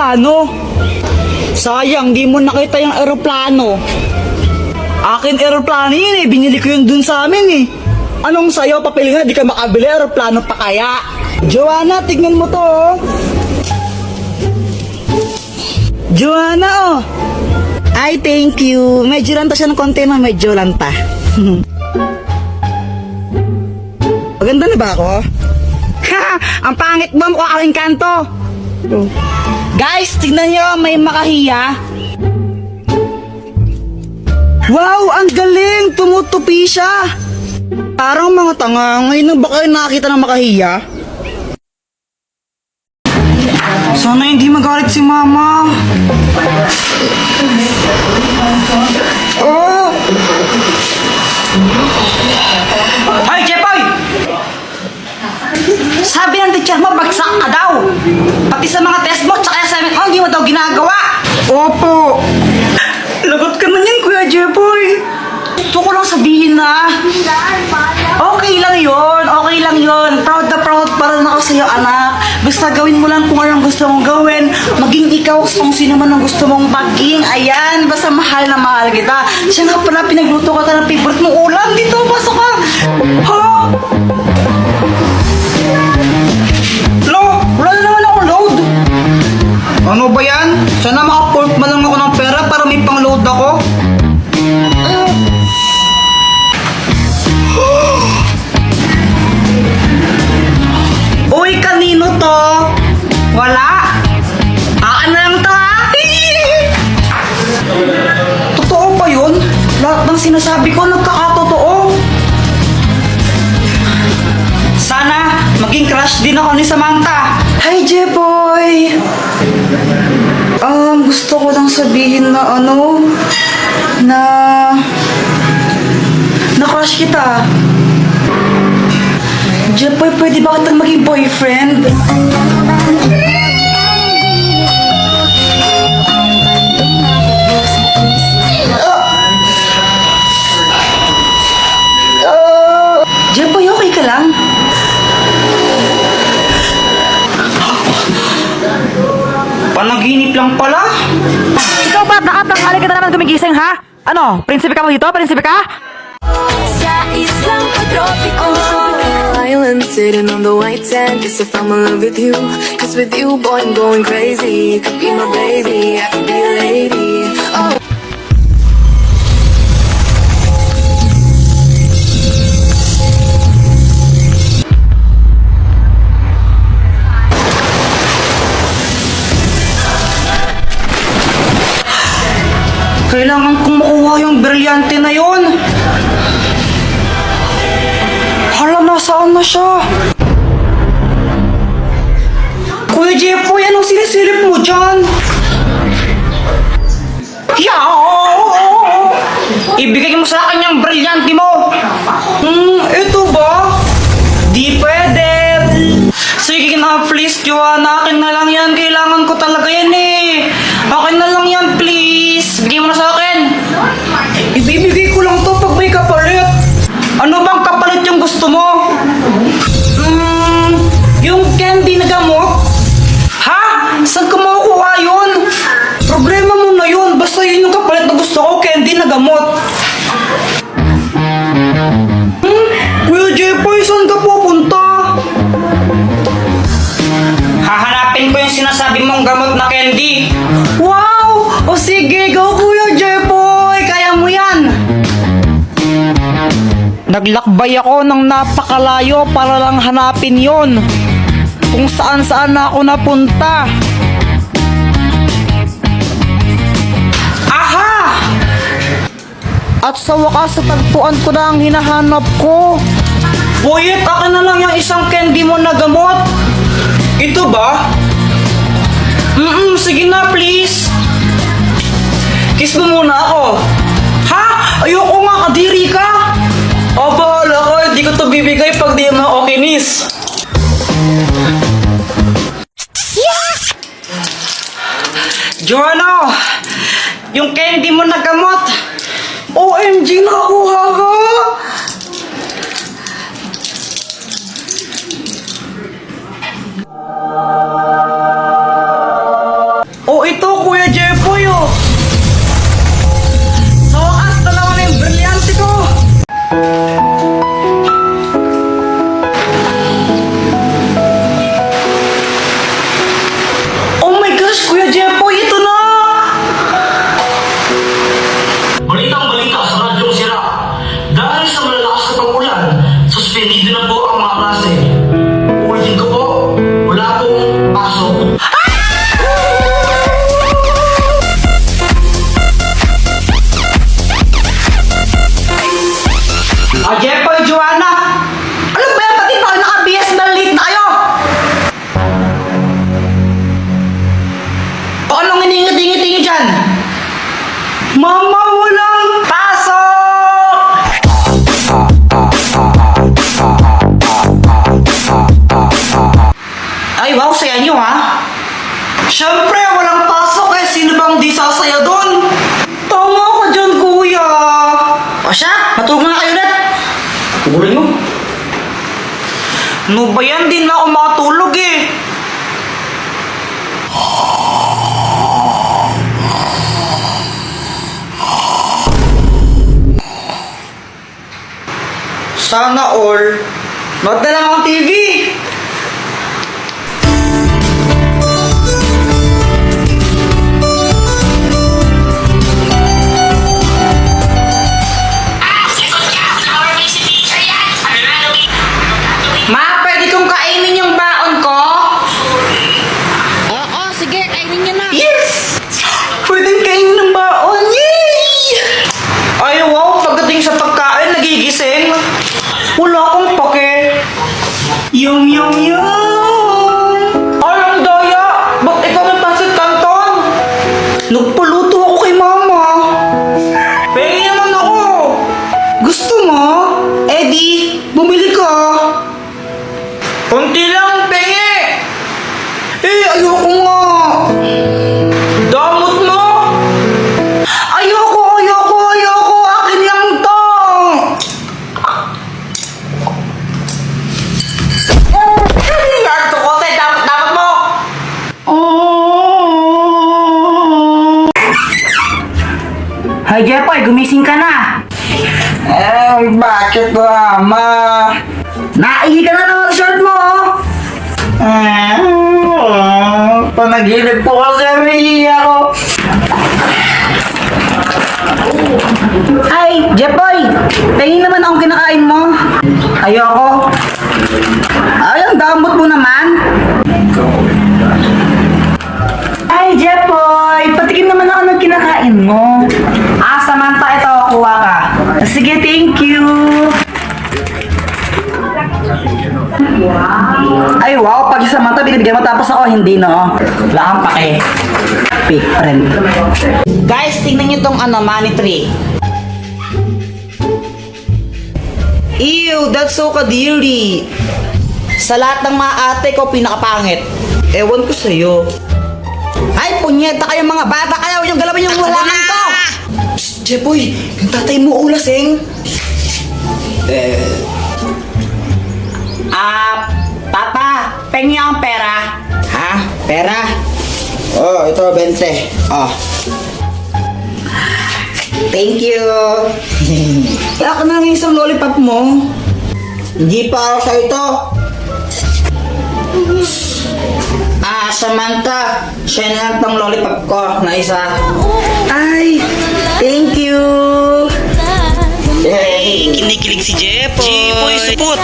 eroplano. Sayang, di mo nakita yung eroplano. Akin eroplano yun eh, binili ko yun dun sa amin eh. Anong sayo, papili nga, di ka makabili, eroplano pa kaya? Joanna, tignan mo to oh. Joanna oh. Ay, thank you. Medyo lanta siya ng konti na, medyo lanta. Maganda na ba ako? Ha! Ang pangit mo, mukha kang kanto. Guys, tignan nyo, may makahiya. Wow, ang galing! Tumutupi siya. Parang mga tanga. Ngayon na ba kayo nakakita ng makahiya? Sana hindi magalit si mama. Oh! Ay, Jepoy! Sabi ng teacher mo, bagsak ka daw. Pati sa mga test mo, tsaka assignment mo, hindi mo daw ginagawa. Opo. Lagot ka man yan, Kuya Jepoy. Gusto ko lang sabihin na okay lang yun, okay lang yun. Proud na proud pa rin ako sa'yo, anak. Basta gawin mo lang kung anong gusto mong gawin. Maging ikaw kung sino man ang gusto mong maging. Ayan, basta mahal na mahal kita. Siya nga pala, pinagluto ka ng favorite mong ulam. Dito, pasok ka. Ha? Lo, wala na naman akong load. Ano ba yan? Sana maka-port man lang ako ng pera para may pang-load ako. Uy, kanino to? Wala? Akin na lang to ha? Totoo pa yun? Lahat ng sinasabi ko nagkakatotoo. Sana maging crush din ako ni Samantha. Hi, Jepoy! Gusto ko lang sabihin na na crush kita. Jepoy, pwede ba kitang maging boyfriend? Jepoy, okay ka lang? Panaginip lang pala. Ikaw ba? Nakatangkali ka na naman gumigising, ha? Ano? Prinsipe ka mo dito? Prinsipe ka? Sa islang pagtropiko, island sitting on the white sand. Guess I fell in love with you. Cause with you, boy, I'm going crazy. You could be my baby, I could be a lady. Oh. Kailangan kong makuha yung brilyante na yun. Hala, nasaan na siya? Kuya Jepoy, anong sinisilip mo dyan? Yaw! Ibigay mo sa akin yung brilyante mo. Ito ba? Di pwede. Sige na, please, Joanna. Akin na lang yan. Kailangan ko talaga yan eh. Akin na lang yan, please. Bigay mo na sa akin. Ibibigay ko lang to pag may kapalit. Ano bang kapalit yung gusto mo? Yung candy na gamot? Ha? Saan ka makukuha yun? Problema mo na yun. Basta yun yung kapalit na gusto ko, candy na gamot. Kuya Jepoy, saan ka pupunta? Hahanapin ko yung sinasabi mong gamot na candy. Wow! O sige, go Kuya Jepoy! Kaya mo yan! Naglakbay ako ng napakalayo para lang hanapin yon. Kung saan-saan na ako napunta. Aha! At sa wakas, tagpuan ko na ang hinahanap ko. Boyet, akin na lang yung isang candy mo na gamot. Ito ba? Sige na, please. Kiss mo muna ako. Ha? Ayoko nga, kadiri ka. O, bahala ko. Hindi ko to bibigay pag di mo ako kinis. Joanna, yung candy mo na gamot. OMG, nakakuha ka. ito, Kuya Jepoy, oh. Sa wakas, dalawa na yung brilyante ko. Oh my gosh, Kuya Jepoy, ito na! Balitang-balita sa Radyong Sira. Dahil sa malalakas na pag-ulan, suspendido na po ang mga klase. Ulitin ko po, wala pong pasok. Ah, Jepoy, Joanna! Ano ba yan? Pati pa naka-BS na late na kayo! O anong iningat-ingat-ingat dyan? Mama, walang pasok! Ay, wow, saya nyo ha? Siyempre, walang pasok eh. Sino bang di sasaya doon? Tama ka dyan, kuya. O siya, matulog na kayo ulit. Tugulan mo. Ano ba yan? Di na ako makatulog eh. Sana all. Nood na lang ang TV. Ma, pwede kong kainin yung baon ko? Oo, sige, kainin niyo na. Yes! Pwedeng kainin ng baon. Yay! Ay, wow, pagdating sa pagkain, nagigising. Wala akong pake. Yum, yum, yum! Ay, ang daya! Ba't ikaw may pansit canton? Nagpaluto ako kay mama. Pwede naman ako. Gusto mo? Eddie, bumili ka. Kunti lang, pengi! Eh, ayoko nga! Damot mo! Ayoko! Akin lang to! Yarto ko sa'yo! Damot mo! Hi, Jepoy, gumising ka na. Bakit ba, ama? Naihi ka na ng shirt mo, oh. Panaginip po kasi may ako. Ay, Jepoy, tingin naman akong kinakain mo. Ayoko. Ay, ang damot mo naman. Ay, Jepoy, patikim naman ako ng kinakain mo. Ah, Samantha, ito, kuha ka. Sige, thank you. Ay, wow. Pag isa mata, binibigyan mo tapos ako hindi, no? Wala kang pake. Fake friend. Guys, tingnan nyo tong money tree. Ew, that's so kadiri. Sa lahat ng mga ate ko, pinakapangit. Ewan ko sa'yo. Ay, punyeta kayo mga bata kayo. Yung galawin yung halaman ko. Psst, Jepoy, yung tatay mo ulasing. Papa, pengi ang pera. Ha? Pera? Oh, ito, 20. Oh. Thank you. Kaya ka na ng isang lollipop mo. Hindi pa ako sa ito. Samantha, siya na lang tong lollipop ko na isa. Ay, thank you. Hey, kinikilig si Jepoy. Jepoy, support.